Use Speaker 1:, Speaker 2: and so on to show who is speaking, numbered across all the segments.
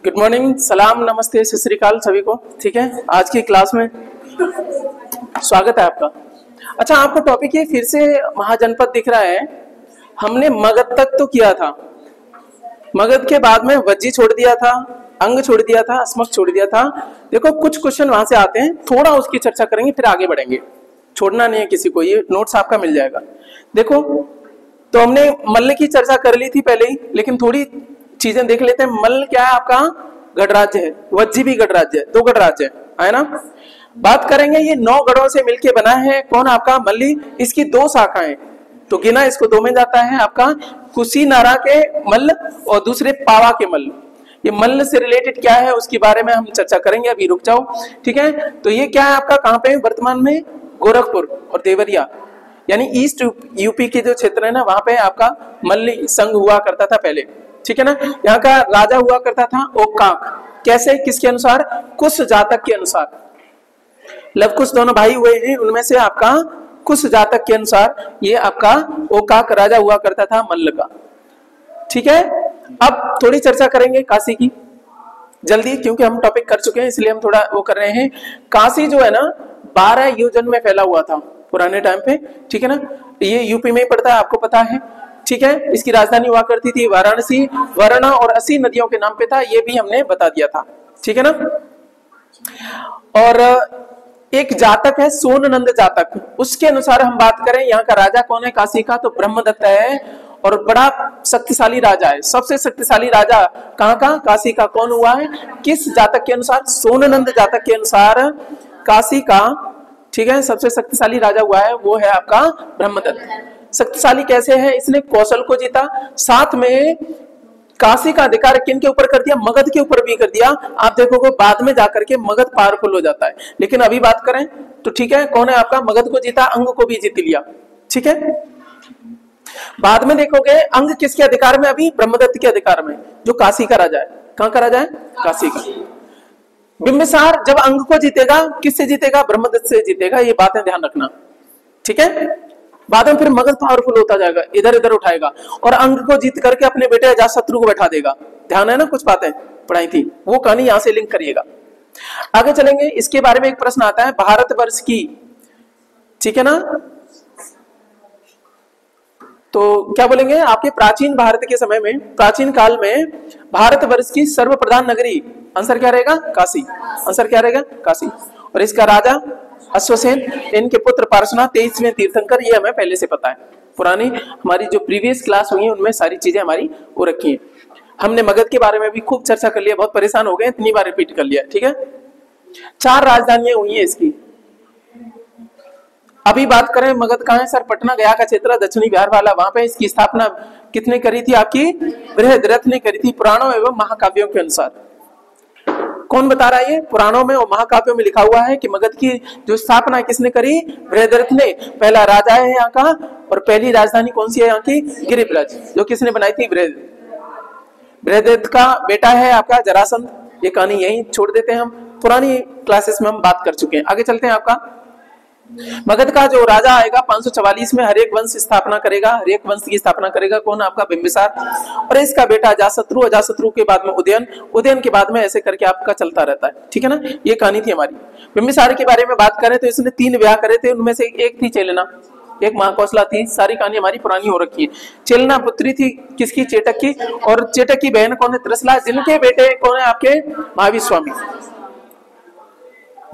Speaker 1: Good morning, सलाम, नमस्ते, सत श्री अकाल सभी को। ठीक है, आज की क्लास में स्वागत है आपका। अच्छा, आपको टॉपिक ये फिर से महाजनपद दिख रहा है। हमने मगध तक तो किया था, मगध के बाद में वज्जी छोड़ दिया था, अंग छोड़ दिया था, अस्मक छोड़ दिया था। देखो कुछ क्वेश्चन वहां से आते हैं, थोड़ा उसकी चर्चा करेंगे फिर आगे बढ़ेंगे। छोड़ना नहीं है किसी को, ये नोट्स आपका मिल जाएगा। देखो तो हमने मल्ल की चर्चा कर ली थी पहले ही, लेकिन थोड़ी चीजें देख लेते हैं। मल्ल क्या है? आपका गढ़राज्य है। वज्जी भी गढ़राज्य है, दो गढ़राज्य है ना। बात करेंगे, ये 9 गढ़ों से मिलके बना है। कौन? आपका मल्ली। इसकी 2 शाखाएं, तो गिना इसको 2 में जाता है। आपका कुशीनारा के मल्ल और दूसरे पावा के मल्ल। ये मल्ल से रिलेटेड क्या है उसके बारे में हम चर्चा करेंगे, अभी रुक जाओ। ठीक है, तो ये क्या है आपका, कहाँ पे वर्तमान में? गोरखपुर और देवरिया, यानी ईस्ट यूपी के जो क्षेत्र है ना, वहां पे आपका मल्ली संघ हुआ करता था पहले। ठीक है ना। यहाँ का राजा हुआ करता था ओकाक। कैसे? किसके अनुसार? कुश जातक के अनुसार। लव कुश दोनों भाई हुए हैं, उनमें से आपका कुश जातक के अनुसार ये आपका ओकाक राजा हुआ करता था मल्ल का। ठीक है, अब थोड़ी चर्चा करेंगे काशी की जल्दी, क्योंकि हम टॉपिक कर चुके हैं इसलिए हम थोड़ा वो कर रहे हैं। काशी जो है ना 12 योजन में फैला हुआ था पुराने टाइम पे। ठीक है ना, ये यूपी में ही पड़ता है, आपको पता है। ठीक है, इसकी राजधानी हुआ करती थी वाराणसी। वरुणा और 80 नदियों के नाम पे था, ये भी हमने बता दिया था। ठीक है ना। और एक जातक है सोननंद जातक, उसके अनुसार हम बात करें, यहाँ का राजा कौन है काशी का? तो ब्रह्मदत्त है, और बड़ा शक्तिशाली राजा है। सबसे शक्तिशाली राजा कहाँ का? काशी का। कौन हुआ है? किस जातक के अनुसार? सोननंद जातक के अनुसार काशी का, ठीक है, सबसे शक्तिशाली राजा हुआ है वो है आपका ब्रह्मदत्त। शक्तिशाली कैसे है? इसने कौशल को जीता, साथ में काशी का अधिकार किन के ऊपर कर दिया? मगध के ऊपर भी कर दिया। आप देखोगे बाद में जाकर के मगध पावरफुल हो जाता है, लेकिन अभी बात करें तो ठीक है, कौन है आपका? मगध को जीता, अंग को भी जीत लिया। ठीक है, बाद में देखोगे अंग किसके अधिकार में? अभी ब्रह्मदत्त के अधिकार में, जो काशी का राजा है। कहां का राजा है? काशी का। बिंबिसार जब अंग को जीतेगा, किससे जीतेगा? ब्रह्मदत्त से जीतेगा। ये बातें ध्यान रखना। ठीक है, बाद में फिर मगध पावरफुल होता जाएगा, इधर इधर उठाएगा और अंग को जीत करके अपने बेटे अजातशत्रु को बैठा देगा। ध्यान है ना, कुछ बातें पढ़ाई थी, वो कहानी यहां से लिंक करिएगा। आगे चलेंगे, इसके बारे में एक प्रश्न आता है भारतवर्ष की। ठीक है ना, तो क्या बोलेंगे? आपके प्राचीन भारत के समय में, प्राचीन काल में भारतवर्ष की सर्वप्रधान नगरी, आंसर क्या रहेगा? काशी। आंसर क्या रहेगा? काशी। और इसका राजा अश्वसेन, इनके पुत्र पार्श्वनाथ, 23वें तीर्थंकर, ये हमें पहले से पता है। पुरानी हमारी जो प्रीवियस क्लास हुई है उनमें सारी चीजें हमारी वो रखी है। हमने मगध के बारे में भी खूब चर्चा कर लिया, बहुत परेशान हो गए, इतनी बार रिपीट कर लिया। ठीक है, 4 राजधानियां हुई है इसकी। अभी बात करें मगध कहाँ है? सर पटना गया का क्षेत्र, दक्षिणी बिहार वाला, वहां पे इसकी स्थापना किसने करी थी? आपकी बृहद्रथ ने करी थी, पुराणों एवं महाकाव्यों के अनुसार। कौन बता रहा है? ये पुराणों में और महाकाव्यों में लिखा हुआ है कि मगध की जो स्थापना किसने करी? बृहद्रथ ने। पहला राजा है यहाँ का, और पहली राजधानी कौन सी है यहाँ की? गिरिब्रज, जो किसने बनाई थी? बृहद्रथ का बेटा है आपका जरासंध। ये कहानी यही छोड़ देते हैं हम, पुरानी क्लासेस में हम बात कर चुके हैं। आगे चलते हैं। आपका मगध का जो राजा आएगा 544 में, हर एक वंश स्थापना करेगा, हर एक वंश की स्थापना करेगा। कौन? आपका बिंबिसार, और इसका बेटा अजातशत्रु, अजातशत्रु के बाद में उदयन, उदयन के बाद में, ऐसे करके आपका चलता रहता है। ठीक है ना, ये कहानी थी हमारी। बिंबिसार के बारे में बात करें तो इसने 3 विवाह करे थे, उनमें से एक थी चेलना, एक महाकौशला थी। सारी कहानी हमारी पुरानी हो रखी है। चेलना पुत्री थी किसकी? चेटक की, और चेटक की बहन कौन है? त्रिशला, जिनके बेटे कौन है? आपके महावीर स्वामी।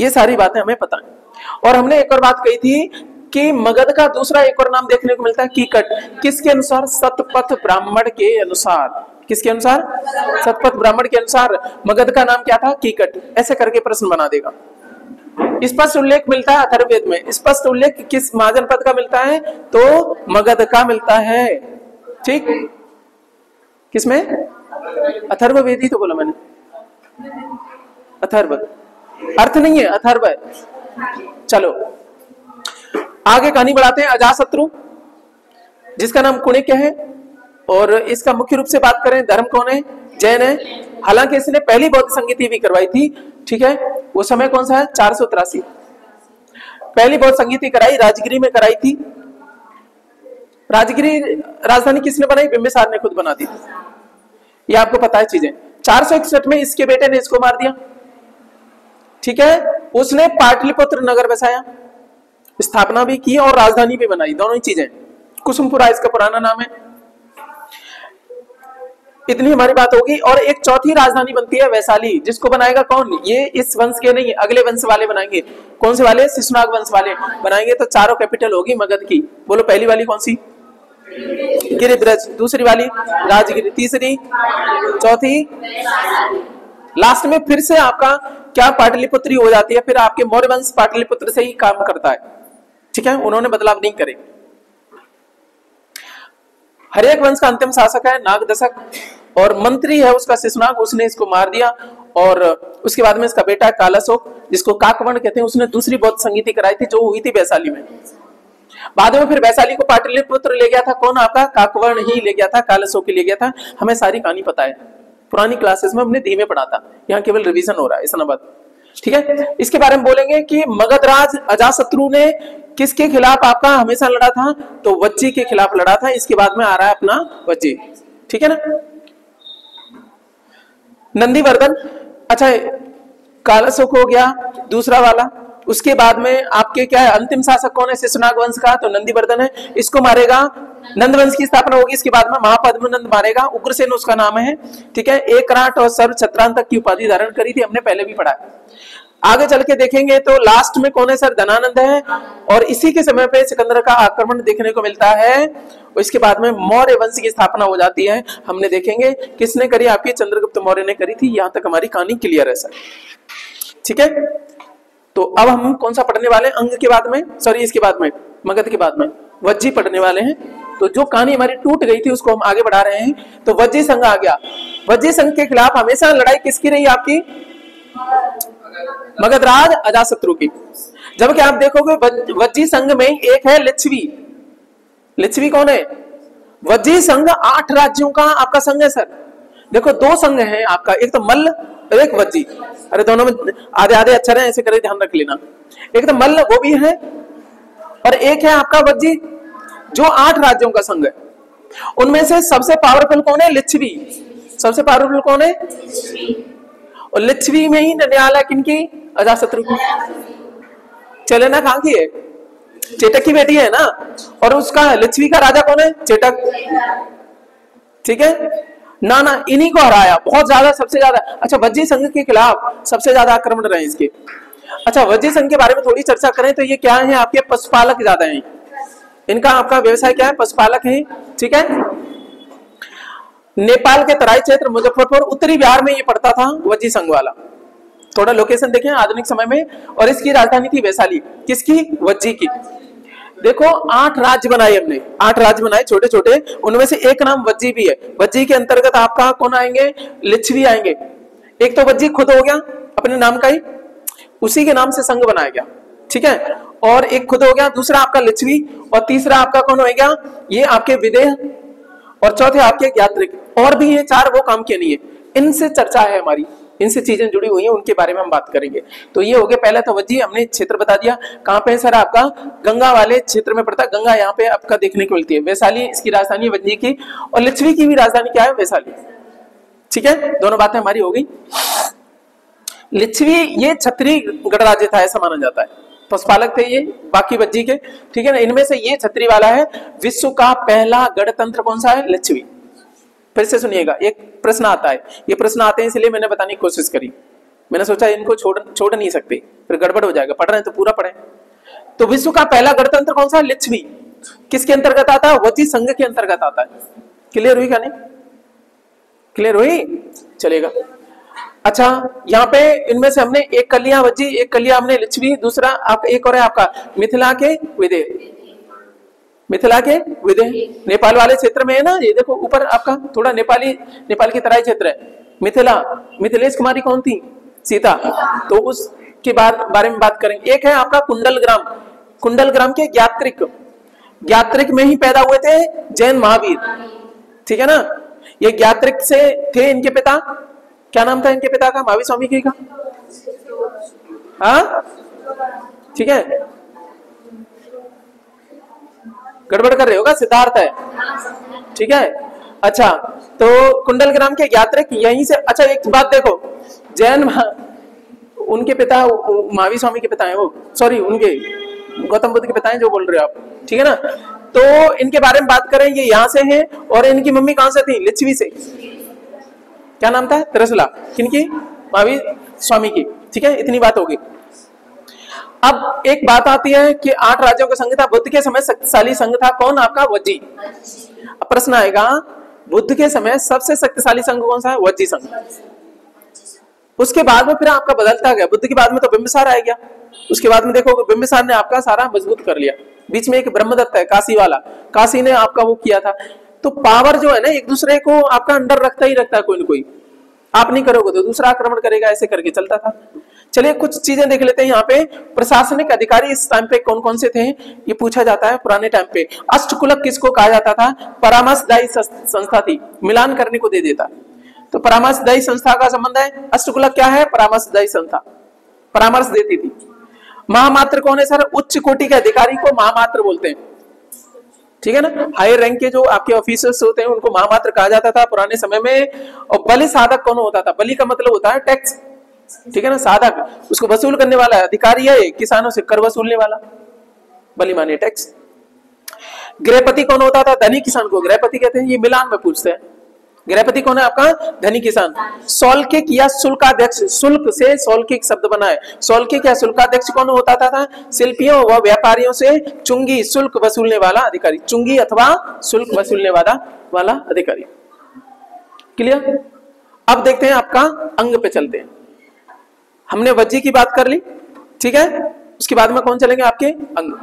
Speaker 1: ये सारी बातें हमें पता है। और हमने एक और बात कही थी कि मगध का दूसरा एक और नाम देखने को मिलता है कीकट। किसके अनुसार? सतपथ ब्राह्मण के अनुसार। किसके अनुसार? सतपथ ब्राह्मण के अनुसार मगध का नाम क्या था? कीकट। ऐसे करके प्रश्न बना देगा। स्पष्ट उल्लेख मिलता है अथर्ववेद में। स्पष्ट उल्लेख किस महाजनपद का मिलता है? तो मगध का मिलता है। ठीक, किसमें? अथर्ववेद ही तो बोला मैंने, अथर्व, अर्थ नहीं है, अथर्व है। चलो आगे कहानी बढ़ाते हैं। अजातशत्रु, जिसका नाम कुणिक है, और इसका मुख्य रूप से बात करें धर्म कौन है? जैन है। हालांकि इसने पहली बौद्ध संगीति भी करवाई थी। ठीक है, वो समय कौन सा है? 483। पहली बौद्ध संगीति कराई, राजगिरी में कराई थी। राजगिरी राजधानी किसने बनाई? बिंबिसार ने खुद बना दी। ये आपको पता है चीजें। 461 में इसके बेटे ने इसको मार दिया, ठीक है। उसने पाटलिपुत्र नगर बसाया, स्थापना भी की और राजधानी भी बनाई, दोनों ही चीजें। कुसुमपुरा इसका पुराना नाम है। इतनी हमारी बात होगी। और एक चौथी राजधानी बनती है वैशाली, जिसको बनाएगा कौन? ये इस वंश के नहीं, अगले वंश वाले बनाएंगे। कौन से वाले? शिशुनाग वंश वाले बनाएंगे। तो चारों कैपिटल होगी मगध की। बोलो पहली वाली कौन सी? गिरिब्रज। दूसरी वाली राजगिरी। तीसरी, चौथी, लास्ट में फिर से आपका क्या पाटलिपुत्री हो जाती है। फिर आपके मौर्य वंश पाटलिपुत्र से ही काम करता है, ठीक है, उन्होंने बदलाव नहीं करे। हर एक वंश का अंतिम शासक है नागदशक और मंत्री है उसका शिशुनाग, उसने इसको मार दिया। और उसके बाद में इसका बेटा कालाशोक, जिसको काकवर्ण कहते हैं, उसने दूसरी बौद्ध संगीति कराई थी जो हुई थी वैशाली में। बाद में फिर वैशाली को पाटलिपुत्र ले गया था कौन? आपका काकवर्ण ही ले गया था, कालाशोक ही ले गया था। हमें सारी कहानी पता है, पुरानी क्लासेस में हमने धीमे पढ़ा था, यहाँ केवल रिवीजन हो रहा है इतना बात, ठीक है। इसके बारे में बोलेंगे कि मगधराज अजातशत्रु ने किसके खिलाफ आपका हमेशा लड़ा था? तो वज्जी के खिलाफ लड़ा था। इसके बाद में आ रहा है अपना वज्जी, ठीक है ना। नंदीवर्धन, अच्छा कालाशोक हो गया दूसरा वाला। उसके बाद में आपके क्या है, अंतिम शासक कौन है शिशुनाग वंश का? तो नंदीवर्धन है, इसको मारेगा। नंद वंश की स्थापना होगी। इसके बाद में महापद्मनंद मारेगा, उग्रसेन उसका नाम है, ठीक है। एक राट और सर्व छत्रान तक की उपाधि धारण करी थी, हमने पहले भी पढ़ा। आगे चल के देखेंगे तो लास्ट में कौन है सर? धनानंद है। और इसी के समय पे सिकंदर का आक्रमण देखने को मिलता है। और इसके बाद में मौर्य वंश की स्थापना हो जाती है। हमने देखेंगे किसने करी? आपकी चंद्रगुप्त मौर्य ने करी थी। यहां तक हमारी कहानी क्लियर है सर, ठीक है। तो अब हम कौन सा पढ़ने वाले हैं? अंग के बाद में, सॉरी इसके बाद में, मगध के बाद में वज्जी पढ़ने वाले हैं। तो जो कहानी हमारी टूट गई थी उसको हम आगे बढ़ा रहे हैं। तो वज्जी संघ आ गया। वज्जी संघ के खिलाफ हमेशा लड़ाई किसकी रही? आपकी मगधराज अजातशत्रु की। जबकि आप देखोगे वज्जी संघ में एक है लिच्छवी। लिच्छवी कौन है? वज्जी संघ 8 राज्यों का आपका संघ है सर। देखो 2 संघ है आपका, एक तो मल्ल और एक वज्जी। अरे दोनों में आधे आधे अक्षर है, ऐसे करे ध्यान रख लेना। एक तो मल्ल वो भी है और एक है आपका वज्जी, जो 8 राज्यों का संघ है। उनमें से सबसे पावरफुल कौन है? लिच्छवी। सबसे पावरफुल कौन है? और लिच्छवी में ही ननिहाल है किनकी? अजातशत्रु की। चले ना कहां की है? चेटक की बेटी है ना। और उसका लिच्छवी का राजा कौन है? चेटक, ठीक है ना। ना इन्हीं को हराया बहुत ज्यादा, सबसे ज्यादा। अच्छा वज्जी संघ के खिलाफ सबसे ज्यादा आक्रमण रहे इसके। अच्छा वज्जी संघ के बारे में थोड़ी चर्चा करें तो ये क्या है? आपके पशुपालक ज्यादा हैं। इनका आपका व्यवसाय क्या है? पशुपालक है, ठीक है। नेपाल के तराई क्षेत्र मुजफ्फरपुर उत्तरी बिहार में ये पड़ता था वज्जी संघ वाला। थोड़ा लोकेशन देखें आधुनिक समय में। और इसकी राजधानी थी वैशाली। किसकी? वज्जी की। देखो 8 राज्य बनाए हमने, 8 राज्य बनाए छोटे छोटे, उनमें से एक नाम वज्जी भी है। वज्जी के अंतर्गत आपका कौन आएंगे? लिच्छवी आएंगे। एक तो वज्जी खुद हो गया अपने नाम का ही, उसी के नाम से संघ बनाया गया, ठीक है। और एक खुद हो गया, दूसरा आपका लिच्छवी, और तीसरा आपका कौन हो गया? ये आपके विदेह, और चौथे आपके यात्रिक। और भी ये 4 वो काम के नहीं है। इनसे चर्चा है हमारी, इनसे चीजें जुड़ी हुई हैं, उनके बारे में हम बात करेंगे। तो ये हो गया पहला तो वज्जी, हमने क्षेत्र बता दिया। कहां पे है सर? आपका गंगा वाले क्षेत्र में पड़ता है। गंगा यहाँ पे आपका देखने को मिलती है। वैशाली इसकी राजधानी वज्जी की, और लिच्छवी की भी राजधानी क्या है? वैशाली, ठीक है। दोनों बातें हमारी हो गई। लिच्छवी ये क्षत्रिय गणराज्य था ऐसा माना जाता है। पशुपालक थे ये बाकी वज्जी के, ठीक है ना। इनमें से ये क्षत्रिय वाला है। विश्व का पहला गणतंत्र कौन सा है? लिच्छवी। फिर से सुनिएगा, एक प्रश्न आता है, ये प्रश्न आते हैं इसलिए मैंने बताने की कोशिश करी। मैंने सोचा इनको छोड़ नहीं सकते, फिर गड़बड़ हो जाएगा। पढ़ रहे हैं तो पूरा पढ़े। तो विश्व का पहला गणतंत्र कौन सा? लिच्छवी। किसके अंतर्गत आता है? वज्जी संघ के अंतर्गत आता है। क्लियर हुई? क्या नहीं क्लियर हुई? चलेगा। अच्छा यहाँ पे इनमें से हमने एक कलिया वज्जी, एक कलिया हमने लिच्छवी, दूसरा आपका एक और है आपका मिथिला के विदेह। मिथिला के विदेह नेपाल वाले क्षेत्र में है ना। ये देखो ऊपर आपका थोड़ा नेपाल की तराई क्षेत्र है। मिथिला, मिथिलेश कुमारी कौन थी? सीता। तो उसके बारे में बात करेंगे। एक है आपका कुंडलग्राम। कुंडलग्राम के ज्ञात्रिक में ही पैदा हुए थे जैन महावीर, ठीक है ना। ये ज्ञात्रिक से थे इनके पिता। क्या नाम था इनके पिता का? महावीर स्वामी जी का, हाँ ठीक है। गड़बड़ कर रहे होगा, सिद्धार्थ है, ठीक है। अच्छा तो कुंडलग्राम के ज्ञात्रक यहीं से। अच्छा एक बात देखो, जैन उनके पिता महावीर स्वामी के पिता हैं वो, सॉरी उनके गौतम बुद्ध के पिता हैं जो बोल रहे हो आप, ठीक है ना। तो इनके बारे में बात करें, ये यहाँ से हैं और इनकी मम्मी कहां से थी? लिच्छवी से। क्या नाम था? त्रिशला। किनकी? महावीर स्वामी की। ठीक है, इतनी बात होगी। अब एक बात आती है कि 8 राज्यों का संघ था, बुद्ध के समय शक्तिशाली संघ था कौन? आपका वज्जी। अब प्रश्न आएगा, बुद्ध के समय सबसे शक्तिशाली संघ कौन सा है? वज्जी संघ। उसके बाद में फिर आपका बदलता गया, बुद्ध के बाद में तो बिंबिसार आ गया, उसके बाद में देखो बिंबिसार ने आपका सारा मजबूत कर लिया। बीच में एक ब्रह्मदत्त है काशी वाला, काशी ने आपका वो किया था। तो पावर जो है ना एक दूसरे को आपका अंडर रखता ही रखता है, कोई ना कोई। आप नहीं करोगे तो दूसरा आक्रमण करेगा, ऐसे करके चलता था। चलिए कुछ चीजें देख लेते हैं। यहाँ पे प्रशासनिक अधिकारी इस टाइम पे कौन कौन से थे ये पूछा जाता है पुराने टाइम पे। अष्टकुलक किसको कहा जाता था? परामर्शदायी संस्था थी, मिलान करने को दे देता। तो परामर्शदायी संस्था का संबंध है। अष्टकुलक क्या है? परामर्शदायी संस्था, परामर्श देती थी। महामात्र कौन है सर? उच्च कोटि के अधिकारी को महामात्र बोलते हैं, ठीक है ना। हायर रैंक के जो आपके ऑफिसर्स होते हैं उनको महामात्र कहा जाता था पुराने समय में। और बलि साधक कौन होता था? बलि का मतलब होता है टैक्स, ठीक है ना। साधक उसको वसूल करने वाला है। अधिकारी है किसानों से कर वसूलने वाला, बलि माने टैक्स। गृहपति कौन होता था? धनी किसान को गृहपति कहते हैं। ये मिलान में पूछते हैं, गृहपति कौन है आपका? धनी किसान। सौल्किक या शुल्काध्यक्ष, शुल्क से सौल्किक शब्द बना है। सौल्किक या शुल्काध्यक्ष कौन होता था? शिल्पियों व व्यापारियों से चुंगी शुल्क वसूलने वाला अधिकारी, चुंगी अथवा शुल्क वसूलने वाला अधिकारी। क्लियर? अब देखते हैं आपका अंग पे चलते हैं। हमने वज्जी की बात कर ली, ठीक है। उसके बाद में कौन चलेंगे? आपके अंग।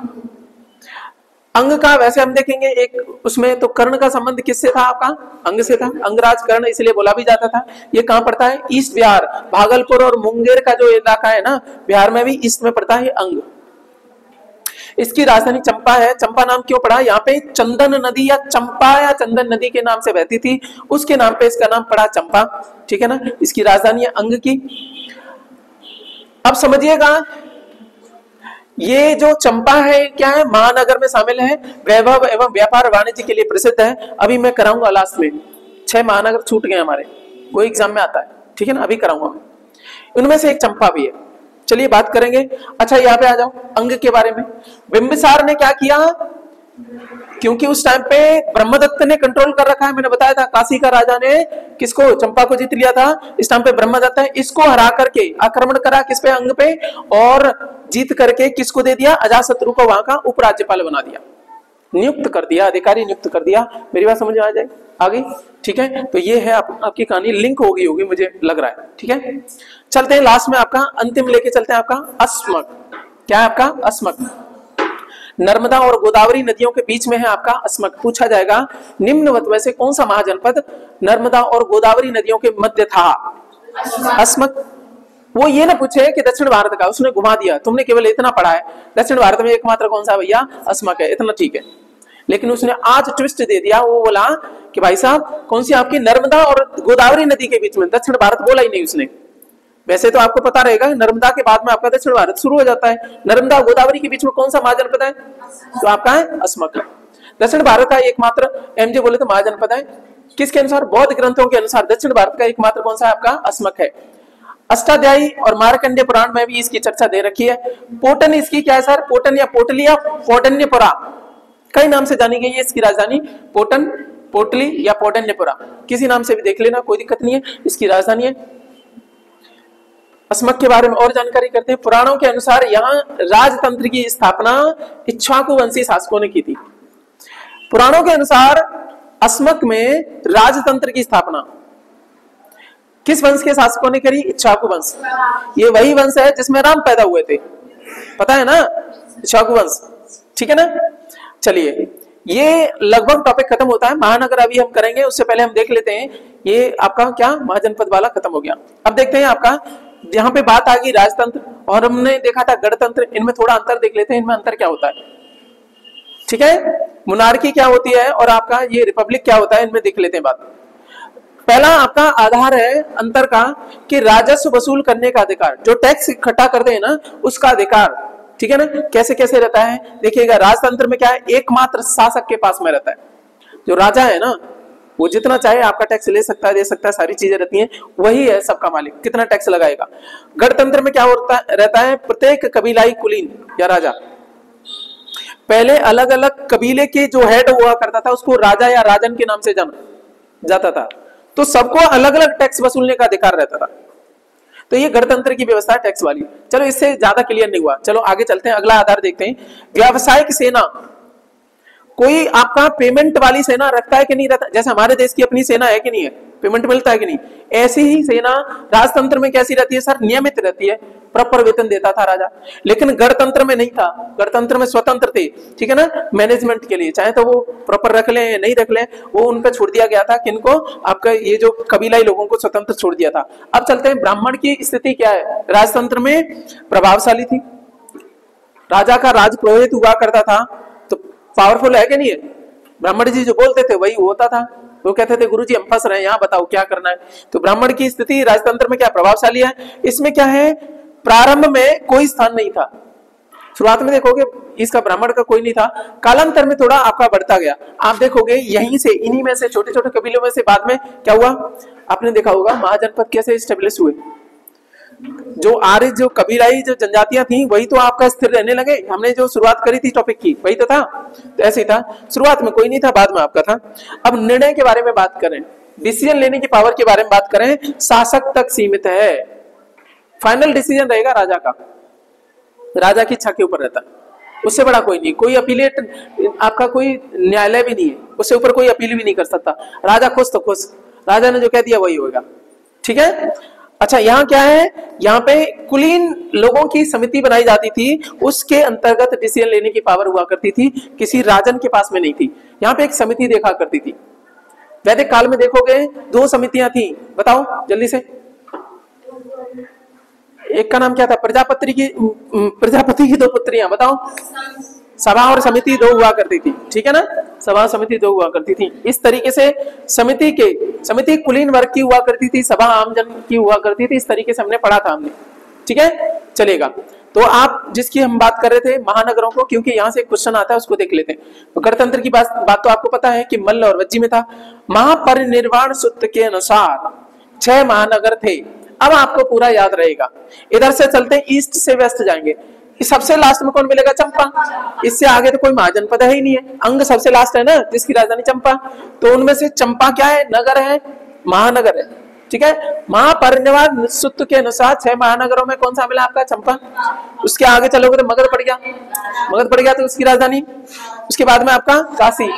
Speaker 1: अंग का वैसे हम देखेंगे एक उसमें तो कर्ण का संबंध किससे था? आपका अंग से था। अंगराज कर्ण इसलिए बोला भी जाता था। ये कहां पड़ता है? ईस्ट बिहार, भागलपुर और मुंगेर का जो इलाका है ना बिहार में भी ईस्ट में पड़ता है अंग। इसकी राजधानी चंपा है। चंपा नाम क्यों पड़ा? यहाँ पे चंदन नदी या चंपा या चंदन नदी के नाम से बहती थी, उसके नाम पे इसका नाम पड़ा चंपा, ठीक है ना। इसकी राजधानी है अंग की। अब समझिएगा ये जो चंपा है क्या है? महानगर में शामिल है, वैभव एवं व्यापार वाणिज्य के लिए प्रसिद्ध है। अभी मैं कराऊंगा लास्ट में, 6 महानगर छूट गए हमारे, वो एग्जाम में आता है, ठीक है ना। अभी कराऊंगा मैं, उनमें से एक चंपा भी है। चलिए बात करेंगे। अच्छा यहाँ पे आ जाओ अंग के बारे में। बिंबिसार ने क्या किया? क्योंकि उस टाइम पे ब्रह्मदत्त ने कंट्रोल कर रखा है, मैंने बताया था काशी का राजा ने किसको? चंपा को जीत लिया था। इस टाइम पे ब्रह्मदत्त है, इसको हरा करके आक्रमण करा किस पे? अंग पे। और जीत करके किसको दे दिया? अजातशत्रु को वहां का उपराज्यपाल बना दिया, नियुक्त कर दिया, अधिकारी नियुक्त कर दिया। मेरी बात समझ में आ जाए आगे, ठीक है। तो ये है आपकी कहानी, लिंक हो गई होगी मुझे लग रहा है, ठीक है। चलते हैं लास्ट में आपका अंतिम लेके चलते हैं आपका अस्मक। क्या है आपका? अस्मक। नर्मदा और गोदावरी नदियों के बीच में है आपका अस्मक। पूछा जाएगा निम्नवत में से कौन सा महाजनपद नर्मदा और गोदावरी नदियों के मध्य था? अस्मक। वो ये ना पूछे कि दक्षिण भारत का, उसने घुमा दिया, तुमने केवल इतना पढ़ा है दक्षिण भारत में एकमात्र कौन सा भैया? अस्मक है, इतना ठीक है। लेकिन उसने आज ट्विस्ट दे दिया, वो बोला कि भाई साहब कौन सी आपकी नर्मदा और गोदावरी नदी के बीच में, दक्षिण भारत बोला ही नहीं उसने। वैसे तो आपको पता रहेगा नर्मदा के बाद में आपका दक्षिण भारत शुरू हो जाता है। नर्मदा गोदावरी के बीच में कौन सा महाजनपद है? तो आपका है अस्मक। दक्षिण भारत का एकमात्र, एमजे बोले तो महाजनपद है। किसके अनुसार? बौद्ध ग्रंथों के अनुसार दक्षिण भारत का एकमात्र कौन सा है? आपका अस्मक है। अष्टाध्यायी और मार्कंडेय पुराण में भी इसकी चर्चा दे रखी है। पोटन इसकी क्या है सर? पोटन या पोटली या पौटन्यपुरा, कई नाम से जानी गई है इसकी राजधानी। पोटन, पोटली या पौटन्यपुरा, किसी नाम से भी देख लेना, कोई दिक्कत नहीं है। इसकी राजधानी है। अस्मक के बारे में और जानकारी करते हैं। पुराणों के अनुसार यहाँ राजतंत्र की स्थापना इक्ष्वाकु वंशी शासकों ने की थी। पुराणों के अनुसार अस्मक में राजतंत्र की स्थापना किस वंश के शासकों ने करी? इक्ष्वाकु वंश। ये वही वंश है जिसमें राम पैदा हुए थे, पता है ना, इक्ष्वाकु वंश, ठीक है ना। चलिए ये लगभग टॉपिक खत्म होता है। महानगर अभी हम करेंगे, उससे पहले हम देख लेते हैं ये आपका क्या महाजनपद वाला खत्म हो गया। अब देखते हैं आपका यहाँ पे बात आ गई राजतंत्र, और हमने देखा था गणतंत्र। इनमें थोड़ा अंतर देख लेते हैं, इनमें अंतर क्या होता है, ठीक है। मोनार्की क्या होती है और आपका ये रिपब्लिक क्या होता है, इनमें देख लेते हैं बात। पहला आपका आधार है अंतर का कि राजस्व वसूल करने का अधिकार, जो टैक्स इकट्ठा करते हैं ना उसका अधिकार, ठीक है ना। कैसे कैसे रहता है देखिएगा। राजतंत्र में क्या है? एकमात्र शासक के पास में रहता है। जो राजा है ना वो जितना चाहे आपका टैक्स ले सकता है, दे सकता है, सारी चीजें रहती हैं, वही है सबका मालिक, कितना टैक्स लगाएगा। गणतंत्र में क्या होता रहता है, प्रत्येक कबीलाई कुलीन या राजा, पहले अलग अलग कबीले के जो हेड हुआ करता था उसको राजा या राजन के नाम से जाना जाता था, तो सबको अलग अलग टैक्स वसूलने का अधिकार रहता था। तो ये गणतंत्र की व्यवस्था है टैक्स वाली। चलो इससे ज्यादा क्लियर नहीं हुआ, चलो आगे चलते हैं, अगला आधार देखते हैं। व्यावसायिक सेना, कोई आपका पेमेंट वाली सेना रखता है कि नहीं रखता, जैसे हमारे देश की अपनी सेना है कि नहीं है, पेमेंट मिलता है कि नहीं, ऐसी ही सेना राजतंत्र में कैसी रहती है सर, नियमित रहती है, प्रॉपर वेतन देता था राजा। लेकिन गणतंत्र में नहीं था, गणतंत्र में स्वतंत्र थे, ठीक है ना, मैनेजमेंट के लिए, चाहे तो वो प्रॉपर रख ले नहीं रख ले, वो उन पर छोड़ दिया गया था, किनको, आपका ये जो कबीलाई लोगों को स्वतंत्र छोड़ दिया था। अब चलते हैं ब्राह्मण की स्थिति क्या है। राजतंत्र में प्रभावशाली थी, राजा का राज पुरोहित हुआ करता था, तो पावरफुल है कि नहीं है, ब्राह्मण जी जो बोलते थे वही होता था, वो कहते थे गुरुजी हम फंस रहे हैं यहाँ, बताओ क्या करना है। तो ब्राह्मण की स्थिति राजतंत्र में क्या प्रभावशाली है। इसमें क्या है, प्रारंभ में कोई स्थान नहीं था, शुरुआत में देखोगे इसका ब्राह्मण का कोई नहीं था, कालांतर में थोड़ा आपका बढ़ता गया। आप देखोगे यहीं से, इन्हीं में से, छोटे छोटे कबीलों में से बाद में क्या हुआ, आपने देखा होगा महाजनपद कैसे स्टेब्लिश हुए, जो आर्य जो कबीलाई जो जनजातियां थी वही तो आपका स्थिर रहने लगे। हमने जो शुरुआत करी थी टॉपिक की वही तो था, तो ऐसे ही था, शुरुआत में कोई नहीं था, बाद में आपका था। अब निर्णय के बारे में बात करें, डिसीजन लेने की पावर के बारे में बात करें, शासक तक सीमित है, फाइनल डिसीजन रहेगा राजा का, राजा की इच्छा के ऊपर रहता है, उससे बड़ा कोई नहीं, कोई अपीलेट आपका कोई न्यायालय भी नहीं है, उससे ऊपर कोई अपील भी नहीं कर सकता। राजा खुश तो खुश, राजा ने जो कह दिया वही होगा, ठीक है। अच्छा यहाँ क्या है, यहाँ पे कुलीन लोगों की समिति बनाई जाती थी, उसके अंतर्गत डिसीजन लेने की पावर हुआ करती थी, किसी राजन के पास में नहीं थी। यहाँ पे एक समिति देखा करती थी, वैदिक काल में देखोगे 2 समितियां थी, बताओ जल्दी से, एक का नाम क्या था, प्रजापति की 2 पुत्रियां, बताओ, सभा और समिति 2 हुआ करती थी, ठीक है ना, सभा समिति 2 हुआ करती थी। इस तरीके से समिति कुलीन वर्ग की हुआ करती थी, सभा आमजन की हुआ करती थी, इस तरीके से हमने पढ़ा था हमने, ठीक है, चलेगा। तो आप जिसकी हम बात कर रहे थे महानगरों को, क्योंकि यहाँ से क्वेश्चन आता है उसको देख लेते हैं। तो गणतंत्र की बात तो आपको पता है कि मल्ल और वज्जी में था। महापरिनिर्वाण सूत्र के अनुसार 6 महानगर थे, अब आपको पूरा याद रहेगा। इधर से चलते हैं, ईस्ट से वेस्ट जाएंगे, सबसे लास्ट में कौन मिलेगा, चंपा, इससे आगे तो कोई महाजनपद है ही नहीं है, अंग सबसे लास्ट है ना, जिसकी राजधानी चंपा, तो उनमें से चंपा क्या है, नगर है, महानगर है, ठीक है। महापरिनिर्वाण सूत्र के अनुसार 6 महानगरों में कौन सा मिला आपका, चंपा। उसके आगे चलोगे तो मगध पड़ गया तो उसकी राजधानी, उसके बाद में आपका काशी।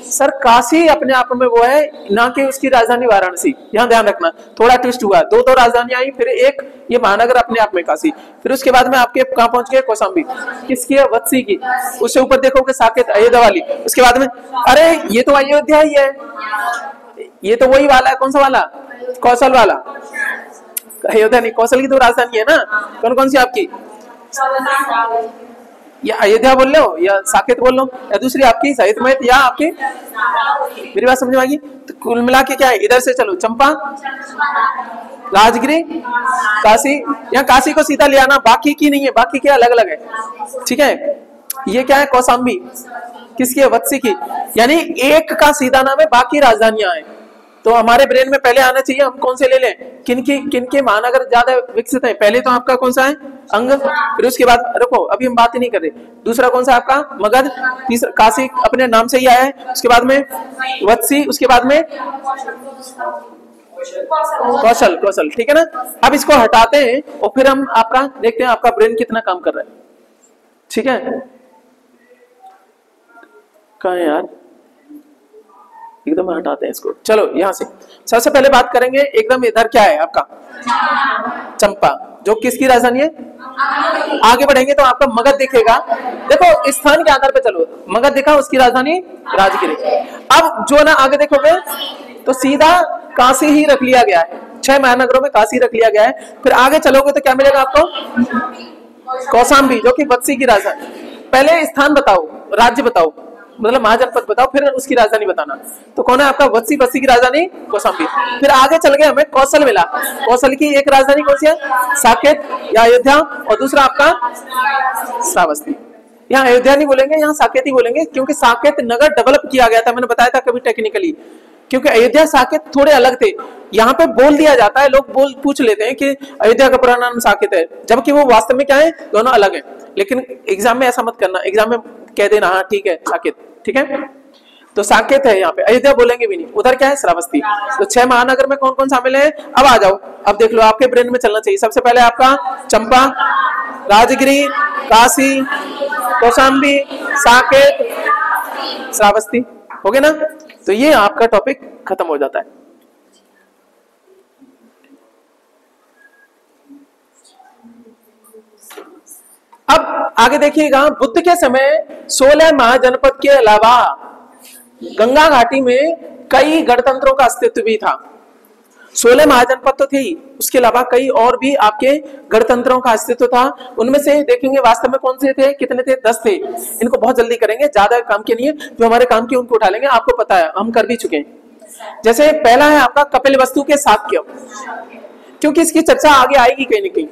Speaker 1: सर काशी अपने आप में वो है ना कि उसकी राजधानी वाराणसी, यहाँ ध्यान रखना, थोड़ा ट्विस्ट हुआ, 2 राजधानियां आई, फिर एक ये महानगर अपने आप में काशी, फिर उसके बाद में आपके कहाँ पहुंच गए, कौशाम्बी, किसकी है, वत्सी की, उससे ऊपर देखोगे साकेत, अयोध्या वाली, उसके बाद में अरे ये तो अयोध्या ही है, ये तो वही वाला है, कौन सा वाला, कौशल वाला, अयोध्या नहीं, कौशल की तो राजधानी है ना, कौन कौन सी आपकी, या अयोध्या बोल लो या साकेत बोल लो, या दूसरी आपकी सहित या आपकी, मेरी बात समझ में आएगी। तो कुल मिला के क्या है, इधर से चलो, चंपा, राजगिरी, काशी, यहाँ काशी को सीधा ले आना, बाकी की नहीं है, बाकी के अलग अलग है, ठीक है। ये क्या है, कौशाम्बी, किसकी है, वत्सी की, यानी एक का सीधा नाम है, बाकी राजधानियां हैं। तो हमारे ब्रेन में पहले आना चाहिए, हम कौन से ले लें, किनके महानगर ज्यादा विकसित है, पहले तो आपका कौन सा है, अंग, फिर उसके बाद रुको अभी हम बात ही नहीं कर रहे, दूसरा कौन सा आपका, मगध, तीसरा काशी अपने नाम से ही आया है, उसके बाद में वत्सी, उसके बाद में कौशल, ठीक है ना। अब इसको हटाते हैं और फिर हम आपका देखते हैं आपका ब्रेन कितना काम कर रहा है, ठीक है। कहाँ है यार, एकदम हटाते हैं इसको, चलो यहां से सबसे पहले बात करेंगे, एकदम इधर क्या है आपका, चंपा, जो किसकी राजधानी है, आगे बढ़ेंगे तो आपका मगध दिखेगा, देखो स्थान के आधार पर चलो, मगध दिखा, उसकी राजधानी राजगिरी। अब जो ना आगे देखोगे तो सीधा काशी ही रख लिया गया है, 6 महानगरों में काशी रख लिया गया है। फिर आगे चलोगे तो क्या मिलेगा आपको, कौशाम्बी, जो कि वत्सी की राजधानी। पहले स्थान बताओ, राज्य बताओ, मतलब महाजनपद बताओ, फिर उसकी राजधानी बताना। तो कौन है आपका, वत्सी की राजधानी कौशाम्बी। फिर आगे चल गए, हमें कौशल मिला, कौशल की एक राजधानी कौन सी है, साकेत या अयोध्या, और दूसरा आपका श्रावस्ती। यहाँ अयोध्या नहीं बोलेंगे, यहाँ साकेत ही बोलेंगे, क्योंकि साकेत नगर डेवलप किया गया था, मैंने बताया था कभी टेक्निकली, क्योंकि अयोध्या साकेत थोड़े अलग थे। यहाँ पे बोल दिया जाता है, लोग पूछ लेते हैं कि अयोध्या का पूरा नाम साकेत है, जबकि वो वास्तव में क्या है, दोनों अलग है। लेकिन एग्जाम में ऐसा मत करना, एग्जाम में कह देना हाँ ठीक है साकेत, ठीक है। तो साकेत है यहाँ पे, अयोध्या बोलेंगे भी नहीं। उधर क्या है, श्रावस्ती। तो 6 महानगर में कौन कौन शामिल है, अब आ जाओ, अब देख लो, आपके ब्रेन में चलना चाहिए। सबसे पहले आपका चंपा, राजगिरी, काशी, कौशाम्बी, साकेत, श्रावस्ती, हो गया ना। तो ये आपका टॉपिक खत्म हो जाता है। अब आगे देखिएगा, बुद्ध के समय 16 महाजनपद के अलावा गंगा घाटी में कई गणतंत्रों का अस्तित्व भी था। 16 महाजनपद तो थे ही, उसके अलावा कई और भी आपके गणतंत्रों का अस्तित्व था। उनमें से देखेंगे वास्तव में कौन से थे, कितने थे, 10 थे। इनको बहुत जल्दी करेंगे, ज्यादा काम के नहीं है, जो हमारे काम के उनको उठा लेंगे, आपको पता है हम कर भी चुके हैं। जैसे पहला है आपका कपिलवस्तु के शाक्य, क्योंकि इसकी चर्चा आगे आएगी कहीं ना कहीं।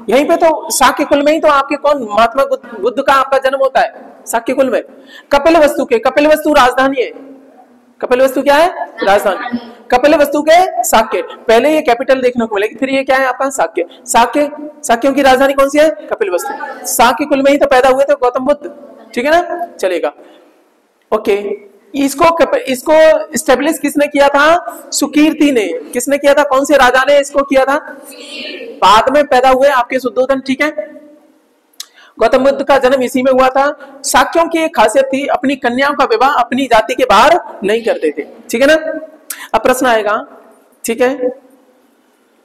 Speaker 1: यहीं पे तो शाक्य कुल में ही तो आपके कौन, महात्मा बुद्ध का आपका जन्म होता है शाक्य कुल में। कपिलवस्तु के, कपिलवस्तु राजधानी है, कपिलवस्तु क्या है, राजधानी। कपिलवस्तु के शाक्य, पहले ये कैपिटल देखने को मिलेगी, फिर ये क्या है आपका शाक्य। शाक्य, शाक्यों की राजधानी कौन सी है, कपिलवस्तु। शाक्य कुल में ही तो पैदा हुए थे गौतम बुद्ध, ठीक है ना, चलेगा, ओके। इसको स्टेब्लिश किसने किया था, सुकीर्ति ने। किसने किया था, कौन से राजा ने इसको किया था, बाद में पैदा हुए आपके शुद्धोधन, ठीक है। गौतम बुद्ध का जन्म इसी में हुआ था। शाक्यों की एक खासियत थी, अपनी कन्याओं का विवाह अपनी जाति के बाहर नहीं करते थे, ठीक है ना। अब प्रश्न आएगा, ठीक है,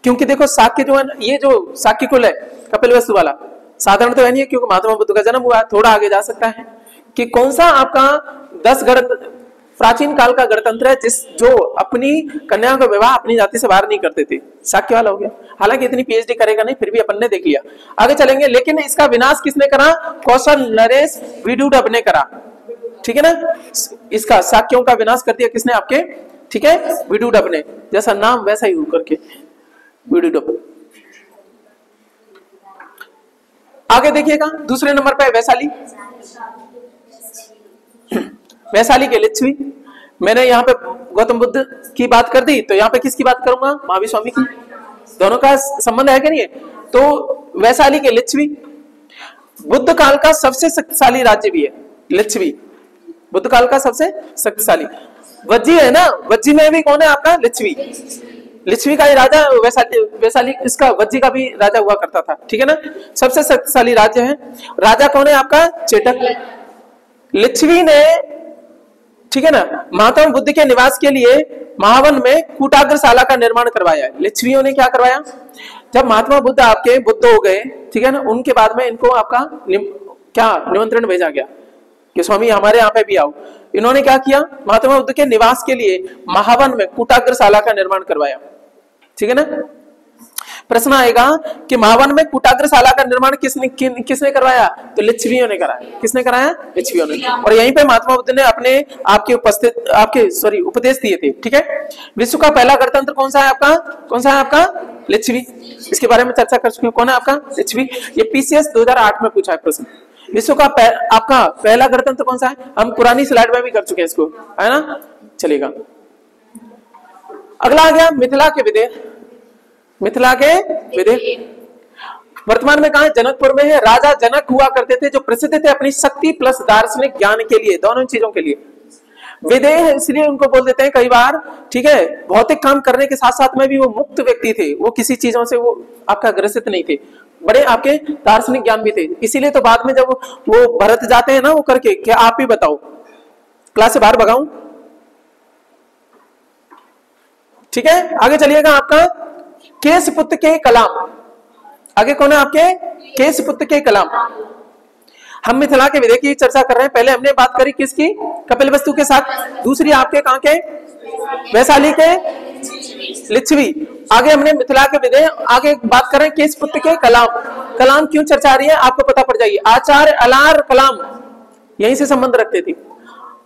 Speaker 1: क्योंकि देखो शाक्य जो है, ये जो शाक्य कुल है कपिलवस्तु वाला, साधारण तो है नहीं है, क्योंकि महात्मा बुद्ध का जन्म हुआ है। थोड़ा आगे जा सकता है कि कौन सा आपका 10 प्राचीन काल का गणतंत्र है जो अपनी कन्याओं का विवाह अपनी जाति से बाहर नहीं करते थे, शाक्य वाला हो गया। हालांकि इतनी पीएचडी करेगा नहीं, फिर भी अपन ने देख लिया, आगे चलेंगे। लेकिन इसका विनाश किसने करा, कौशल नरेश विदुडब ने करा, ठीक है ना। इसका शाक्यों का विनाश कर दिया किसने, आपके, ठीक है, विदुडब ने। जैसा नाम वैसा ही होकर के, विदुडब। आगे देखिएगा, दूसरे नंबर पे वैशाली। वैशाली के लिच्छवी। मैंने यहाँ पे गौतम बुद्ध की बात कर दी, तो यहाँ पे किसकी बात करूंगा, महावीर स्वामी की। दोनों का संबंध है कि नहीं है। तो वैशाली के लिच्छवी बुद्ध काल का सबसे शक्तिशाली राज्य भी है, लिच्छवी बुद्ध काल का सबसे शक्तिशाली। वज्जी है ना, वज्जी में भी कौन है आपका, लिच्छवी। लिच्छवी का ही राजा वैशाली इसका वज्जी का भी राजा हुआ करता था, ठीक है ना। सबसे शक्तिशाली राज्य है। राजा कौन है आपका, चेटक। लिच्छवी ने, ठीक है ना, महात्मा बुद्ध के निवास के लिए महावन में कूटाग्रशाला का निर्माण करवाया है। लिच्छवियों ने क्या करवाया, जब महात्मा बुद्ध आपके बुद्ध हो गए, ठीक है ना, उनके बाद में इनको आपका क्या निमंत्रण भेजा गया कि स्वामी हमारे यहाँ पे भी आओ। इन्होंने क्या किया, महात्मा बुद्ध के निवास के लिए महावन में कूटाग्रशाला का निर्माण करवाया, ठीक है ना। प्रश्न आएगा कि महावन में कूटाग्रशाला का निर्माण किसने करवाया, तो लिच्छवियों ने कराया। किसने कराया, लिच्छवियों ने। और यहीं पे महात्मा बुद्ध ने अपने उपदेश दिए थे, ठीक है। विश्व का पहला गणतंत्र कौन सा है आपका, कौन सा है आपका, लिच्छवी। इसके बारे में चर्चा कर चुके हैं, कौन है आपका, लिच्छवी। ये पीसीएस 2008 में पूछा है प्रश्न, विश्व का आपका पहला गणतंत्र कौन सा है। हम पुरानी स्लाइड में भी कर चुके हैं इसको, है ना, चलेगा। अगला आ गया मिथिला के विदेह। मिथिला के विदेह वर्तमान में कहा है, जनकपुर में है। राजा जनक हुआ करते थे जो प्रसिद्ध थे अपनी शक्ति प्लस दार्शनिक ज्ञान के लिए, दोनों चीजों के लिए। विदेह इसलिए उनको बोल देते हैं कई बार, ठीक है, भौतिक काम करने के साथ साथ में भी वो मुक्त व्यक्ति थे, वो किसी चीजों से वो आपका ग्रसित नहीं थे, बड़े आपके दार्शनिक ज्ञान भी थे। इसीलिए तो बाद में जब वो भरत जाते हैं ना, वो करके क्या आप ही बताओ, क्लास से बाहर भगाऊं, ठीक है। आगे चलिएगा, आपका केशपुत्र के कलाम। आगे कौन है आपके, केशपुत्र के कलाम। हम मिथिला के विदेह की चर्चा कर रहे हैं। पहले हमने बात करी किसकी, कपिलवस्तु के साथ। दूसरी आपके कहां के, वैशाली के लिच्छवी। आगे हमने मिथिला के विदेह, आगे बात कर रहे हैं केशपुत्र के कलाम। कलाम क्यों चर्चा आ रही है आपको पता पड़ जाएगी। आचार्य अलार कलाम यहीं से संबंध रखते थे।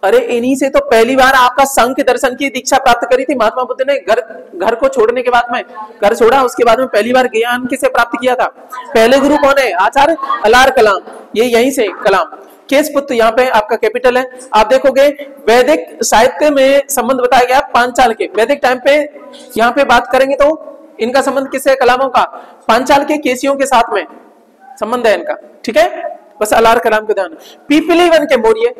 Speaker 1: अरे इन्हीं से तो पहली बार आपका सांख्य दर्शन की दीक्षा प्राप्त करी थी महात्मा बुद्ध ने। घर को छोड़ने के बाद में, घर छोड़ा उसके बाद में पहली बार ज्ञान किसे प्राप्त किया था, पहले गुरु कौन है, आचार्य अलार कलाम। ये यहीं से कलाम, केशपुत्र यहाँ पे आपका कैपिटल है। आप देखोगे वैदिक साहित्य में संबंध बताया गया पांचाल के। वैदिक टाइम पे यहाँ पे बात करेंगे तो इनका संबंध किससे, कलामों का, पांचाल के केसियों के साथ में संबंध है इनका, ठीक है। बस अलार कलाम का ध्यान। पीपली वन के मौर्य,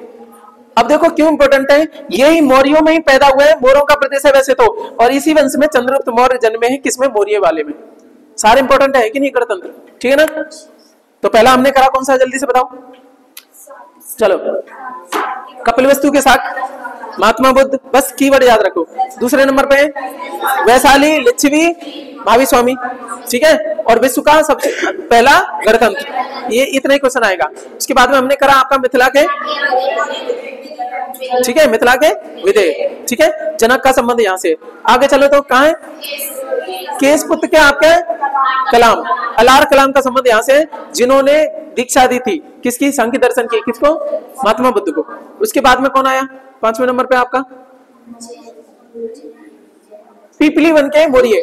Speaker 1: अब देखो क्यों इंपॉर्टेंट है, यही मौर्यों में ही पैदा हुए हैं, मौर्यों का प्रदेश है वैसे तो, और इसी वंश में चंद्रगुप्त मौर्य जन्मे हैं, किसमें, मौर्य वाले में। सारे इंपॉर्टेंट है कि नहीं गणतंत्र, ठीक है ना। तो पहला हमने करा कौन सा, जल्दी से बताओ, चलो, कपिलवस्तु के साथ महात्मा बुद्ध, बस कीवर्ड याद रखो। दूसरे नंबर पे वैशाली, लिच्छवी, भावी स्वामी, ठीक है। और विश्व का सबसे पहला गणतंत्र, ये इतना ही क्वेश्चन आएगा। उसके बाद में हमने करा आपका मिथिला के, ठीक है, मिथिला के विदेह, ठीक है। जनक का संबंध यहाँ से। आगे चलो तो कहाँ है, केशपुत्र के आपके कलाम, अलार कलाम का संबंध यहाँ से, जिन्होंने दीक्षा दी थी किसकी, सांख्य दर्शन की, किसको, महात्मा बुद्ध को। उसके बाद में कौन आया 5वें नंबर पे आपका, पीपली वन के मौर्य,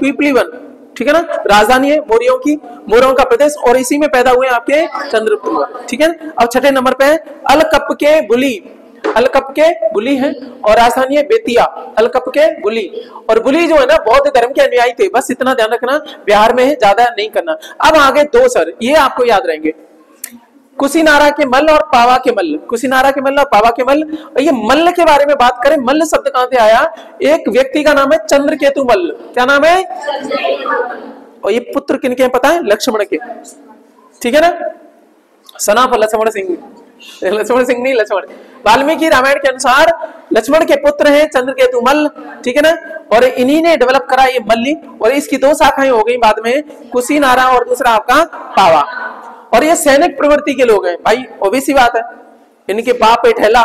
Speaker 1: पीपली वन, ठीक है ना, राजधानी है मौर्यों की, मौर्यों का प्रदेश, और इसी में पैदा हुए आपके चंद्रगुप्त मौर्य, ठीक है। अब 6ठे नंबर पे है अलकप के बुली, अलकप के बुली है, और राजधानी है बेतिया, अलकप के बुली। और बुली जो है ना बौद्ध धर्म के अनुयायी थे, बस इतना ध्यान रखना, बिहार में है, ज्यादा नहीं करना। अब आगे दो सर, ये आपको याद रहेंगे, कुशीनारा के मल्ल और पावा के मल्ल, कुशीनारा के मल्ल और पावा के मल्ल। और ये मल्ल के बारे में बात करें, मल्ल शब्द कहां से आया, एक व्यक्ति का नाम है चंद्रकेतु मल्ल, क्या नाम है, और ये पुत्र किनके हैं पता है, लक्ष्मण के, ठीक है ना, सनाफ लक्ष्मण सिंह, लक्ष्मण सिंह नहीं, लक्ष्मण, वाल्मीकि रामायण के अनुसार लक्ष्मण के पुत्र हैं चंद्रकेतु मल्ल, ठीक है ना। और इन्हीं ने डेवलप करा ये मल्ली, और इसकी दो शाखाएं हो गई बाद में, कुशीनारा और दूसरा आपका पावा। और ये सैनिक प्रवृत्ति के लोग हैं भाई, ओबीसी बात है, इनके बाप ठेला,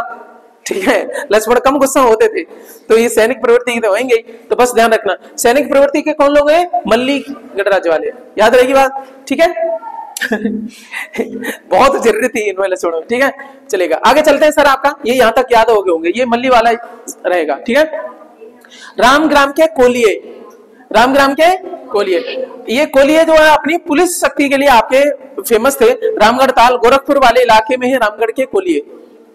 Speaker 1: ठीक है, लक्ष्मण कम गुस्सा होते थे, तो ये सैनिक प्रवृत्ति के तो होंगे, तो बस ध्यान रखना सैनिक प्रवृत्ति के कौन लोग हैं, मल्ली गणराज्य वाले, याद रहेगी बात, ठीक है। बहुत जरूरी थी इनमें लक्ष्मण, ठीक है, चलेगा। आगे चलते हैं सर, आपका ये यहाँ तक याद हो गए होंगे, ये मल्ली वाला रहेगा, ठीक है। रामग्राम के कोलिये, रामग्राम के कोलिये, ये कोलिये जो है अपनी पुलिस शक्ति के लिए आपके फेमस थे, रामगढ़ ताल गोरखपुर वाले इलाके में है रामगढ़ के कोलिये,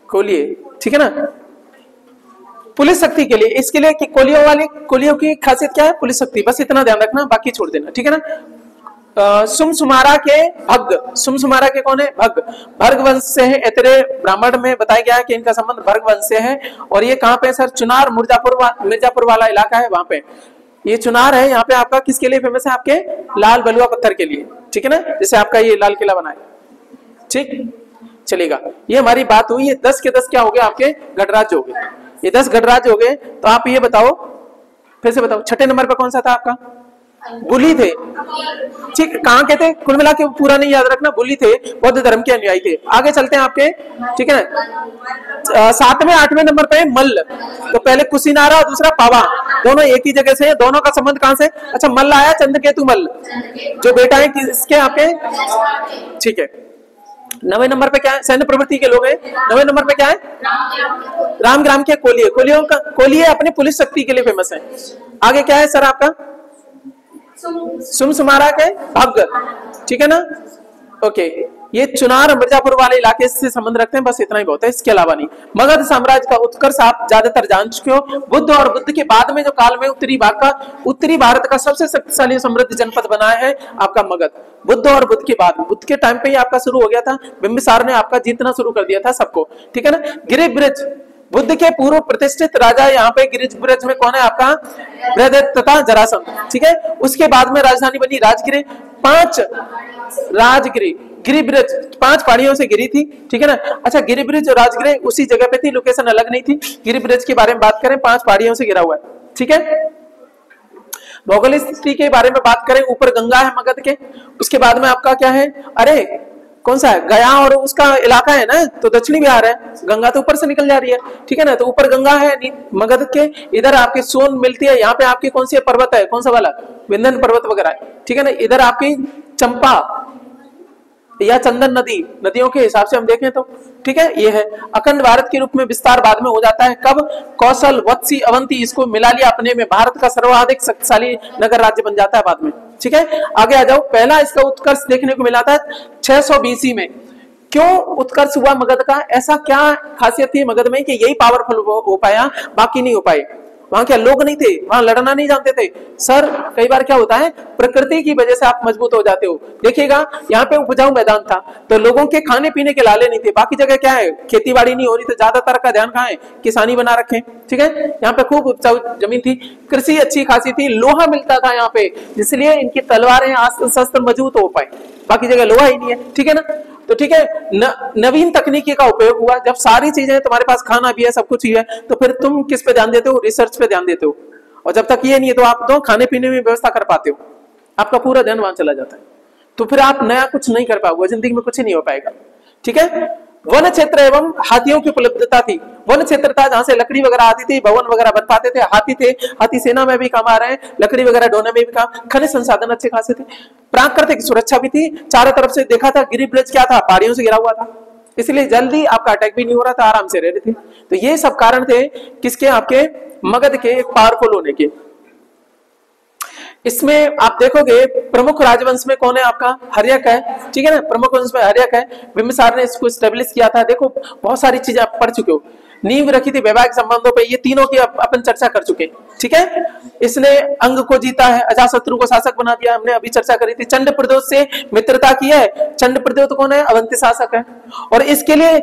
Speaker 1: कोलिये, ठीक है ना, पुलिस शक्ति के लिए, इसके लिए कि कोलियों वाले, कोलियों की खासियत क्या है, पुलिस शक्ति, बस इतना ध्यान रखना, बाकी छोड़ देना, ठीक है ना। सुमसुमारा के भग, सुमसुमारा के कौन है, भग, भर्ग वंश से है, इतरे ब्राह्मण में बताया गया है कि इनका संबंध भर्ग वंश से है। और ये कहाँ पे सर, चुनार, मिर्जापुर वाला इलाका है, वहां पे ये चुनार है, यहाँ पे आपका किसके लिए फेमस है, आपके लाल बलुआ पत्थर के लिए, ठीक है ना, जैसे आपका ये लाल किला बना है, ठीक, चलेगा। ये हमारी बात हुई, ये 10 के 10 क्या हो गए आपके गणराज्य हो गए, ये 10 गणराज्य हो गए। तो आप ये बताओ, फिर से बताओ, 6ठे नंबर पर कौन सा था आपका, बुली थे, ठीक, कहाँ के थे, कुल मिला के पूरा नहीं याद रखना, बुली थे, बौद्ध धर्म के अनुयायी थे। आगे चलते हैं आपके, ठीक है ना, 7वें 8वें नंबर पे मल्ल, तो पहले कुशीनारा और दूसरा पावा, दोनों एक ही जगह से, दोनों का संबंध कहां से, अच्छा मल्ल आया चंद्रकेतु मल्ल, जो बेटा है किसके आपके, ठीक है। 9वें नंबर पे क्या है, सैन्य प्रवृत्ति के लोग हैं। 9वें नंबर पे क्या है, रामग्राम के कोलिये, कोलियों का, कोलिये अपनी पुलिस शक्ति के लिए फेमस है। आगे क्या है सर आपका, सुमसुमारा के भग, ठीक है ना, ओके। ये चुनार मिर्जापुर वाले इलाके से संबंध रखते हैं, बस इतना ही बहुत है, इसके अलावा नहीं। मगध साम्राज्य का उत्कर्ष आप ज्यादातर जान चुके हो, बुद्ध और बुद्ध के बाद में जो काल में उत्तरी भारत का सबसे शक्तिशाली समृद्ध जनपद बना है आपका मगध, बुद्ध और बुद्ध के बाद, बुद्ध के टाइम पे ही आपका शुरू हो गया था, बिंबिसार ने आपका जीतना शुरू कर दिया था सबको, ठीक है ना। गिरिब्रज, बुद्ध के पूर्व प्रतिष्ठित राजा यहाँ पे गिरिब्रज में कौन है आपका, बृहदत्त तथा जरासंध, ठीक है। उसके बाद में राजधानी बनी राजगिरी, 5 राजगिरी, गिरिब्रज 5 पहाड़ियों से गिरी थी, ठीक है ना। अच्छा, गिरिब्रज और राजगिरी उसी जगह पे थी, लोकेशन अलग नहीं थी। गिरिब्रज के बारे में बात करें, 5 पहाड़ियों से घिरा हुआ है, ठीक है। भौगोलिक स्थिति के बारे में बात करें, ऊपर गंगा है मगध के, उसके बाद में आपका क्या है, अरे कौन सा है, गया और उसका इलाका है ना, तो दक्षिणी बिहार है, गंगा तो ऊपर से निकल जा रही है, ठीक है ना, तो ऊपर गंगा है मगध के, इधर आपकी सोन मिलती है, यहाँ पे आपकी कौन सी पर्वत है, कौन सा वाला, विंध्य पर्वत वगैरह है, ठीक है ना। इधर आपकी चंपा या चंदन नदी, नदियों के हिसाब से हम देखें तो, ठीक है, ये है। अखंड भारत के रूप में विस्तार बाद में हो जाता है, कब, कौशल, वत्सी, अवंती, इसको मिला लिया अपने में, भारत का सर्वाधिक शक्तिशाली नगर राज्य बन जाता है बाद में, ठीक है। आगे आ जाओ, पहला इसका उत्कर्ष देखने को मिला था 600 BC में, क्यों उत्कर्ष हुआ मगध का? ऐसा क्या खासियत थी मगध में कि यही पावरफुल हो पाया, बाकी नहीं हो पाए? वहां क्या लोग नहीं थे? वहां लड़ना नहीं जानते थे? सर कई बार क्या होता है, प्रकृति की वजह से आप मजबूत हो जाते हो। देखिएगा यहाँ पे उपजाऊ मैदान था तो लोगों के खाने पीने के लाले नहीं थे। बाकी जगह क्या है, खेती बाड़ी नहीं हो रही, तो ज्यादातर का ध्यान कहाँ है, किसानी बना रखे। ठीक है, यहाँ पे खूब उपजाऊ जमीन थी, कृषि अच्छी खासी थी, लोहा मिलता था यहाँ पे, इसलिए इनकी तलवारें अस्त्र शस्त्र मजबूत हो पाए। बाकी जगह लोहा ही नहीं है। ठीक है ना? तो ठीक है, नवीन तकनीकी का उपयोग हुआ। जब सारी चीजें तुम्हारे पास, खाना भी है, सब कुछ ही है, तो फिर तुम किस पे ध्यान देते हो? रिसर्च पे ध्यान देते हो। और जब तक ये नहीं है तो आप तो खाने पीने में व्यवस्था कर पाते हो, आपका पूरा ध्यान वहां चला जाता है, तो फिर आप नया कुछ नहीं कर पाओगे, जिंदगी में कुछ नहीं हो पाएगा। ठीक है, वन क्षेत्र एवं हाथियों की उपलब्धता थी। वन क्षेत्र था जहां से लकड़ी वगैरह आती थी, भवन वगैरह बन पाते थे, हाथी थे, हाथी सेना में भी काम आ रहे हैं, लकड़ी वगैरह ढोने में भी काम, खनिज संसाधन अच्छे खासे थे, प्राकृतिक सुरक्षा भी थी, चारों तरफ से देखा था, गिरी ब्रिज क्या था, पहाड़ियों से घिरा हुआ था, इसलिए जल्दी आपका अटैक भी नहीं हो रहा था, आराम से रह रहे थे। तो ये सब कारण थे किसके? आपके मगध के पावरफुल होने के। इसमें आप देखोगे प्रमुख राजवंश में कौन है आपका? हर्यक है। ठीक है ना, प्रमुख वंश में हर्यक है। बिंबिसार ने इसको स्टेब्लिश किया था। देखो बहुत सारी चीजें आप पढ़ चुके हो, नींव रखी थी वैवाहिक संबंधों पे, ये तीनों की अपन चर्चा कर चुके। ठीक है, इसने अंग को जीता है, अजातशत्रु को शासक बना दिया, हमने अभी चर्चा करी थी। चंड प्रद्योत से मित्रता की है। चंड प्रद्योत कौन है? अवंती शासक है। और इसके लिए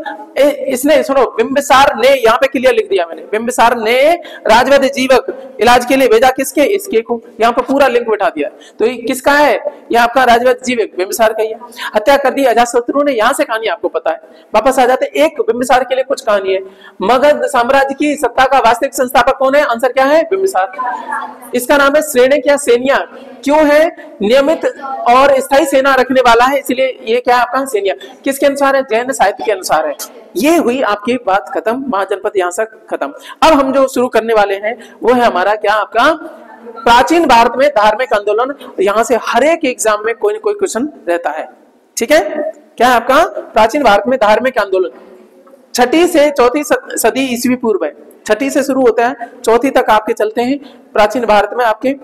Speaker 1: इसने, सुनो, बिंबिसार ने, यहाँ पे क्लियर लिख दिया मैंने, बिंबिसार ने राजवध जीवक इलाज के लिए भेजा, किसके? इसके को। यहाँ पे पूरा लिंक बैठा दिया। तो ये किसका है? ये आपका राजवध जीवक बिंबिसार का ही है। हत्या कर दी अजातशत्रु ने। यहाँ से कहानी आपको पता है, वापस आ जाते। एक बिंबिसार के लिए कुछ कहानी है। मगध साम्राज्य की सत्ता का वास्तविक संस्थापक कौन है? आंसर क्या है? बिंबिसार। इसका नाम है श्रेणिक या सेनिया। क्यों है? नियमित और स्थायी सेना रखने वाला है, इसलिए ये क्या है आपका? सेनिया। किसके अनुसार है? जैन साहित्य के अनुसार है। ये हुई आपकी बात खत्म, महाजनपद यहां से खत्म। अब हम जो शुरू करने वाले हैं वो है हमारा क्या? आपका प्राचीन भारत में धार्मिक आंदोलन। यहां से हर एक एग्जाम में कोई ना कोई क्वेश्चन रहता है। ठीक है, क्या है आपका? प्राचीन भारत में धार्मिक आंदोलन। 6ठी से 4ठी सदी ईस्वी पूर्व है। 6ठी से शुरू होता है, 4ठी तक आपके चलते हैं। प्राचीन भारत में आपके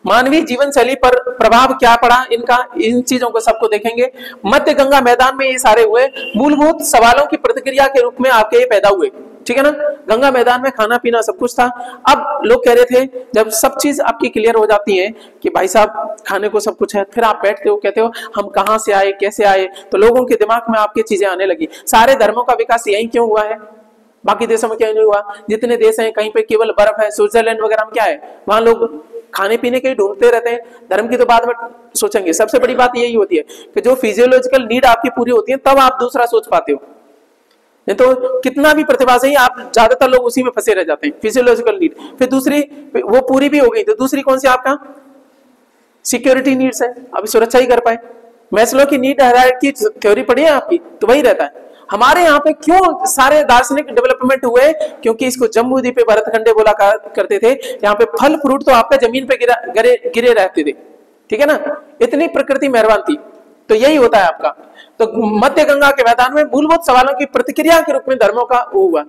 Speaker 1: मानवीय जीवन शैली पर प्रभाव क्या पड़ा इनका, इन चीजों को सबको देखेंगे। मध्य गंगा मैदान में ये सारे हुए। मूलभूत सवालों की प्रतिक्रिया के रूप में आपके ये पैदा हुए। ठीक है ना, गंगा मैदान में खाना पीना सब कुछ था। अब लोग कह रहे थे, जब सब चीज आपकी क्लियर हो जाती है कि भाई साहब खाने को सब कुछ है, फिर आप बैठते हो, कहते हो हम कहाँ से आए, कैसे आए, तो लोगों के दिमाग में आपकी चीजें आने लगी। सारे धर्मों का विकास यही क्यों हुआ है? बाकी देशों में क्यों नहीं हुआ? जितने देश हैं कहीं पे केवल बर्फ है, स्विट्जरलैंड वगैरह में क्या है, वहां लोग खाने पीने के ही ढूंढते रहते हैं। धर्म की तो बाद में सोचेंगे। सबसे बड़ी बात यही होती है कि जो फिजियोलॉजिकल नीड आपकी पूरी होती है तब आप दूसरा सोच पाते हो, नहीं तो कितना भी प्रतिभा से ही आप, ज्यादातर लोग उसी में फंसे रह जाते हैं, फिजियोलॉजिकल नीड। फिर दूसरी वो पूरी भी हो गई तो दूसरी कौन सी आपका? सिक्योरिटी नीड्स है, अभी सुरक्षा ही कर पाए। मैस्लो की नीड हायरार्की की थ्योरी पढ़ी है आपकी, तो वही रहता है। हमारे यहाँ पे क्यों सारे दार्शनिक डेवलपमेंट हुए? क्योंकि इसको जम्बू द्वीप पे भरतखंडे बोला करते थे। यहाँ पे फल फ्रूट तो आपका जमीन पे गिरे रहते थे। ठीक है ना, इतनी प्रकृति मेहरबान थी। तो यही होता है आपका। तो मध्य गंगा के मैदान में मूलभूत सवालों की प्रतिक्रिया के रूप में धर्मों का हुआ।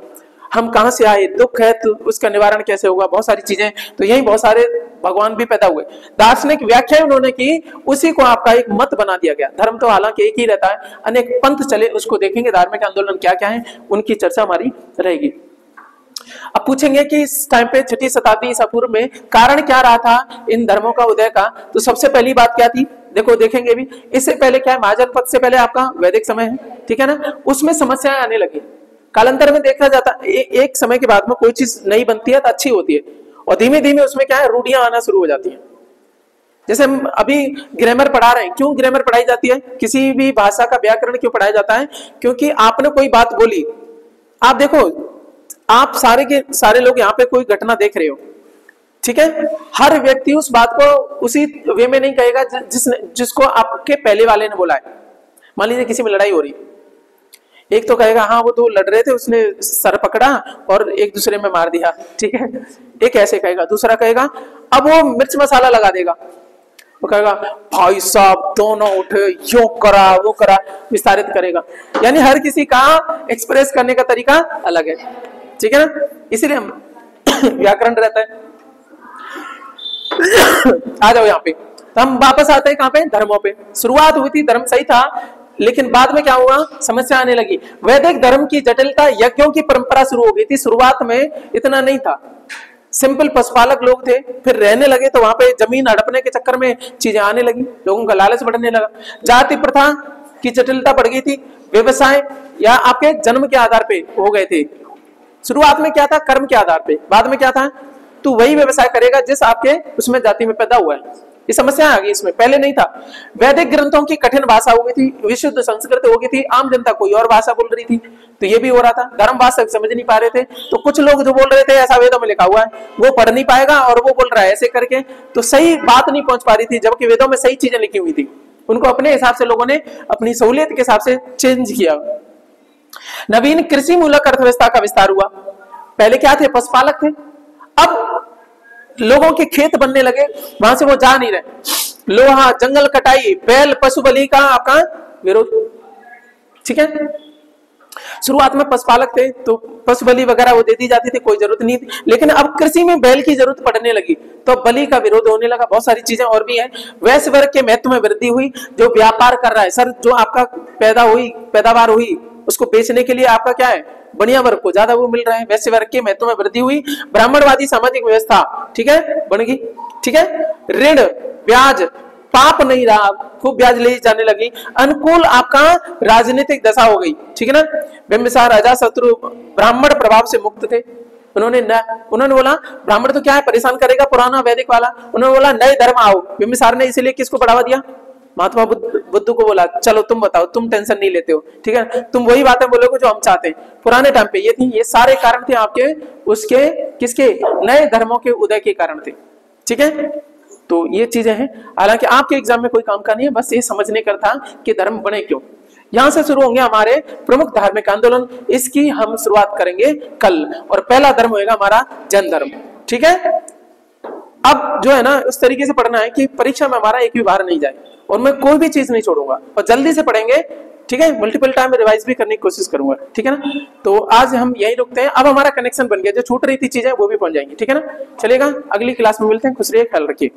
Speaker 1: हम कहां से आए, दुख है तो उसका निवारण कैसे होगा, बहुत सारी चीजें। तो यही बहुत सारे भगवान भी पैदा हुए। दार्शनिक व्याख्या उन्होंने की, उसी को आपका एक मत बना दिया गया। धर्म तो हालांकि एक ही रहता है, अनेक पंथ चले, उसको देखेंगे धार्मिक आंदोलन क्या क्या है, उनकी चर्चा हमारी रहेगी। अब पूछेंगे कि इस टाइम पे 6ठी शताब्दी ईसा पूर्व में कारण क्या रहा था इन धर्मों का उदय का? तो सबसे पहली बात क्या थी, देखो देखेंगे भी। इससे पहले क्या है, महाजनपद से पहले आपका वैदिक समय है। ठीक है ना, उसमें समस्याएं आने लगी। कालांतर में देखा जाता एक समय के बाद में कोई चीज नहीं बनती है तो अच्छी होती है, और धीमे धीमे उसमें क्या है, रूढ़ियां आना शुरू हो जाती हैं। जैसे हम अभी ग्रामर पढ़ा रहे हैं, क्यों ग्रामर पढ़ाई जाती है? किसी भी भाषा का व्याकरण क्यों पढ़ाया जाता है? क्योंकि आपने कोई बात बोली, आप देखो, आप सारे के सारे लोग यहाँ पे कोई घटना देख रहे हो, ठीक है, हर व्यक्ति उस बात को उसी वे में नहीं कहेगा जिसको आपके पहले वाले ने बोला है। मान लीजिए किसी में लड़ाई हो रही, एक तो कहेगा हाँ वो तो लड़ रहे थे, उसने सर पकड़ा और एक दूसरे में मार दिया, ठीक है, एक ऐसे कहेगा। दूसरा कहेगा, अब वो मिर्च मसाला लगा देगा, वो कहेगा भाई साहब दोनों उठे, यो करा वो करा, विस्तारित करेगा। यानी हर किसी का एक्सप्रेस करने का तरीका अलग है, ठीक है ना, इसीलिए हम व्याकरण रहता है। आ जाओ यहाँ पे, तो हम वापस आते हैं कहाँ पे, धर्मों पे। शुरुआत हुई थी, धर्म सही था, लेकिन बाद में क्या हुआ, समस्या आने लगी। वैदिक धर्म की जटिलता, यज्ञों की परंपरा शुरू हो गई थी। शुरुआत में इतना नहीं था, सिंपल पशुपालक लोग थे, फिर रहने लगे तो वहां पे जमीन हड़पने के चक्कर में चीजें आने लगी, लोगों का लालच बढ़ने लगा, जाति प्रथा की जटिलता बढ़ गई थी, व्यवसाय या आपके जन्म के आधार पे हो गए थे। शुरुआत में क्या था, कर्म के आधार पे, बाद में क्या था, तू वही व्यवसाय करेगा जिस आपके उसमें जाति में पैदा हुआ है। ये समस्या आ गई, इसमें पहले नहीं था। वैदिक ग्रंथों की कठिन भाषा हो गई थी, विशुद्ध संस्कृत हो गई थी, आम जनता कोई और भाषा बोल रही थी, तो ये भी हो रहा था। धर्म भाषा समझ नहीं पा रहे थे, तो कुछ लोग जो बोल रहे थे ऐसा वेदों में लिखा हुआ है, वो पढ़ नहीं पाएगा और वो बोल रहा है ऐसे करके, तो सही बात नहीं पहुंच पा रही थी, जबकि वेदों में सही चीजें लिखी हुई थी। उनको अपने हिसाब से लोगों ने अपनी सहूलियत के हिसाब से चेंज किया। नवीन कृषि मूलक अर्थव्यवस्था का विस्तार हुआ। पहले क्या थे, पशुपालक थे, अब लोगों के खेत बनने लगे, वहां से वो जा नहीं रहे। लोहा, जंगल कटाई, बैल, पशु बलि का आपका विरोध, ठीक है। शुरुआत में पशुपालक थे तो पशु बलि वगैरह वो दे दी जाती थी, कोई जरूरत नहीं थी, लेकिन अब कृषि में बैल की जरूरत पड़ने लगी तो बलि का विरोध होने लगा। बहुत सारी चीजें और भी हैं। वैश्य वर्ग के महत्व में वृद्धि हुई, जो व्यापार कर रहा है, सर जो आपका पैदावार हुई उसको बेचने के लिए आपका क्या है, बढ़िया वर्ग को ज्यादा वो मिल रहा है, वैश्य वर्ग के महत्व में वृद्धि हुई। ब्राह्मणवादी सामाजिक व्यवस्था, ठीक है, बन गई, ठीक है। ऋण, ब्याज, पाप नहीं रहा, खूब ब्याज ले जाने लगी, अनुकूल आपका राजनीतिक दशा हो गई, ठीक है ना। बिंबिसार, अजातशत्रु ब्राह्मण प्रभाव से मुक्त थे। उन्होंने बोला ब्राह्मण तो क्या है, परेशान करेगा पुराना वैदिक वाला, उन्होंने बोला नए धर्म आओ। बिंबिसार ने इसीलिए किसको बढ़ावा दिया, महात्मा बुद्ध को बोला चलो तुम बताओ, तुम टेंशन नहीं लेते हो, ठीक है, तुम वही बातें बोलोगे जो हम चाहते हैं। पुराने टाइम पे ये थी, ये सारे कारण थे आपके उसके किसके, नए धर्मों के उदय के कारण थे, ठीक है। तो ये चीजें हैं, हालांकि आपके एग्जाम में कोई काम का नहीं है, बस ये समझने का था कि धर्म बने क्यों। यहां से शुरू होंगे हमारे प्रमुख धार्मिक आंदोलन, इसकी हम शुरुआत करेंगे कल, और पहला धर्म होगा हमारा जैन धर्म, ठीक है। अब जो है ना उस तरीके से पढ़ना है कि परीक्षा में हमारा एक भी बार नहीं जाए, और मैं कोई भी चीज नहीं छोड़ूंगा, और जल्दी से पढ़ेंगे, ठीक है। मल्टीपल टाइम रिवाइज भी करने की कोशिश करूंगा, ठीक है ना। तो आज हम यही रुकते हैं, अब हमारा कनेक्शन बन गया, जो छूट रही थी चीजें वो भी पहुंच जाएंगी, ठीक है ना। चलेगा, अगली क्लास में मिलते हैं, खुश रहिए, ख्याल रखिए।